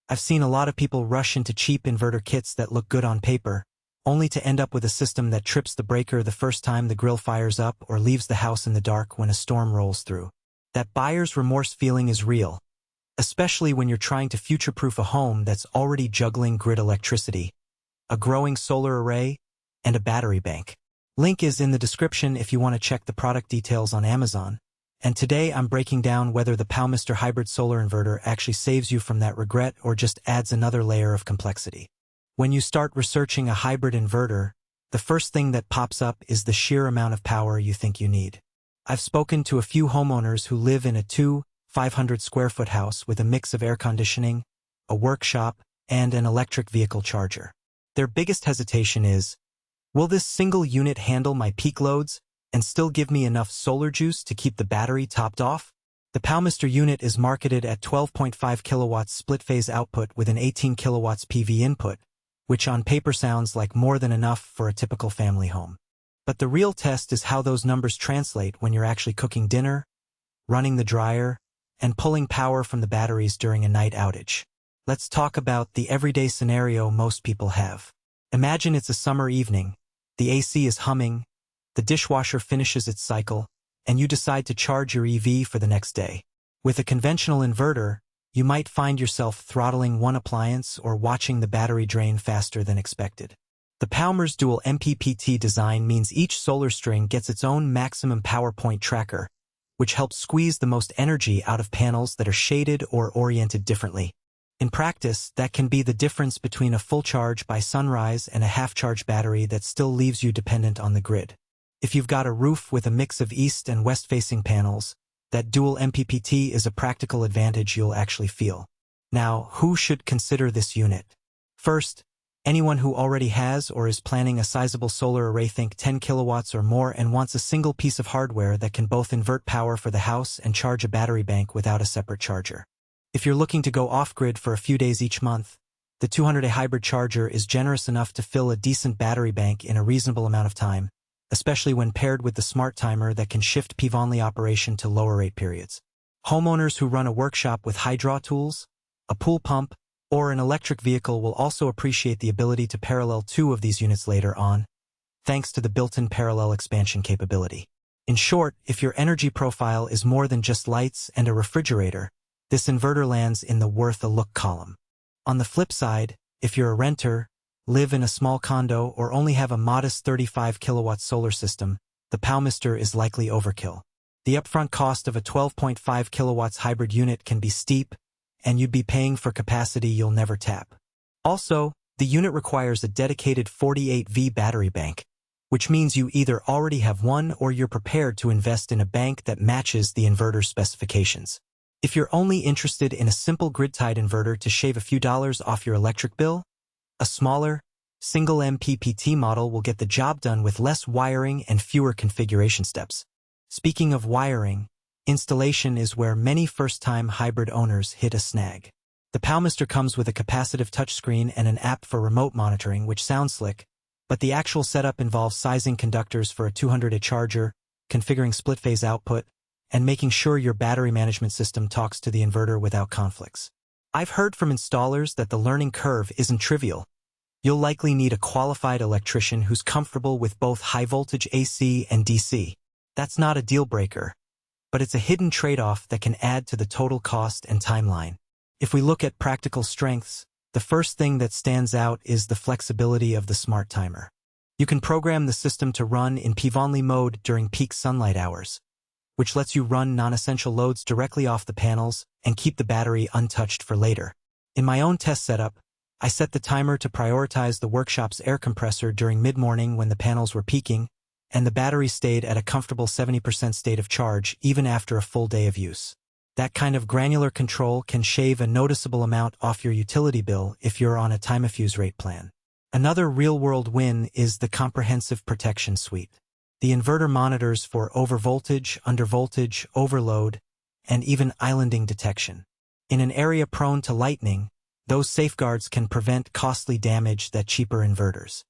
I've seen a lot of people rush into cheap inverter kits that look good on paper, only to end up with a system that trips the breaker the first time the grill fires up or leaves the house in the dark when a storm rolls through. That buyer's remorse feeling is real, especially when you're trying to future-proof a home that's already juggling grid electricity, a growing solar array, and a battery bank. Link is in the description if you want to check the product details on Amazon. And today I'm breaking down whether the PowMr hybrid solar inverter actually saves you from that regret or just adds another layer of complexity. When you start researching a hybrid inverter, the first thing that pops up is the sheer amount of power you think you need. I've spoken to a few homeowners who live in a 500 square foot house with a mix of air conditioning, a workshop, and an electric vehicle charger. Their biggest hesitation is, will this single unit handle my peak loads and still give me enough solar juice to keep the battery topped off? The PowMr unit is marketed at 12.5 kilowatts split-phase output with an 18 kilowatts PV input, which on paper sounds like more than enough for a typical family home. But the real test is how those numbers translate when you're actually cooking dinner, running the dryer, and pulling power from the batteries during a night outage. Let's talk about the everyday scenario most people have. Imagine it's a summer evening, the AC is humming, the dishwasher finishes its cycle, and you decide to charge your EV for the next day. With a conventional inverter, you might find yourself throttling one appliance or watching the battery drain faster than expected. The PowMr's dual MPPT design means each solar string gets its own maximum power point tracker, which helps squeeze the most energy out of panels that are shaded or oriented differently. In practice, that can be the difference between a full charge by sunrise and a half-charge battery that still leaves you dependent on the grid. If you've got a roof with a mix of east and west-facing panels, that dual MPPT is a practical advantage you'll actually feel. Now, who should consider this unit? First, anyone who already has or is planning a sizable solar array, think 10 kilowatts or more, and wants a single piece of hardware that can both invert power for the house and charge a battery bank without a separate charger. If you're looking to go off-grid for a few days each month, the 200A hybrid charger is generous enough to fill a decent battery bank in a reasonable amount of time, especially when paired with the smart timer that can shift PV-only operation to lower rate periods. Homeowners who run a workshop with high-draw tools, a pool pump, or an electric vehicle will also appreciate the ability to parallel two of these units later on, thanks to the built-in parallel expansion capability. In short, if your energy profile is more than just lights and a refrigerator, this inverter lands in the worth a look column. On the flip side, if you're a renter, live in a small condo, or only have a modest 35 kilowatt solar system, the PowMr is likely overkill. The upfront cost of a 12.5 kilowatts hybrid unit can be steep, and you'd be paying for capacity you'll never tap. Also, the unit requires a dedicated 48V battery bank, which means you either already have one or you're prepared to invest in a bank that matches the inverter's specifications. If you're only interested in a simple grid-tied inverter to shave a few dollars off your electric bill, a smaller, single MPPT model will get the job done with less wiring and fewer configuration steps. Speaking of wiring, installation is where many first-time hybrid owners hit a snag. The PowMr comes with a capacitive touchscreen and an app for remote monitoring, which sounds slick, but the actual setup involves sizing conductors for a 200A charger, configuring split-phase output, and making sure your battery management system talks to the inverter without conflicts. I've heard from installers that the learning curve isn't trivial. You'll likely need a qualified electrician who's comfortable with both high-voltage AC and DC. That's not a deal-breaker, but it's a hidden trade-off that can add to the total cost and timeline. If we look at practical strengths, the first thing that stands out is the flexibility of the smart timer. You can program the system to run in PV-only mode during peak sunlight hours, which lets you run non-essential loads directly off the panels and keep the battery untouched for later. In my own test setup, I set the timer to prioritize the workshop's air compressor during mid-morning when the panels were peaking, and the battery stayed at a comfortable 70% state of charge even after a full day of use. That kind of granular control can shave a noticeable amount off your utility bill if you're on a time-of-use rate plan. Another real-world win is the comprehensive protection suite. The inverter monitors for overvoltage, undervoltage, overload, and even islanding detection. In an area prone to lightning, those safeguards can prevent costly damage that cheaper inverters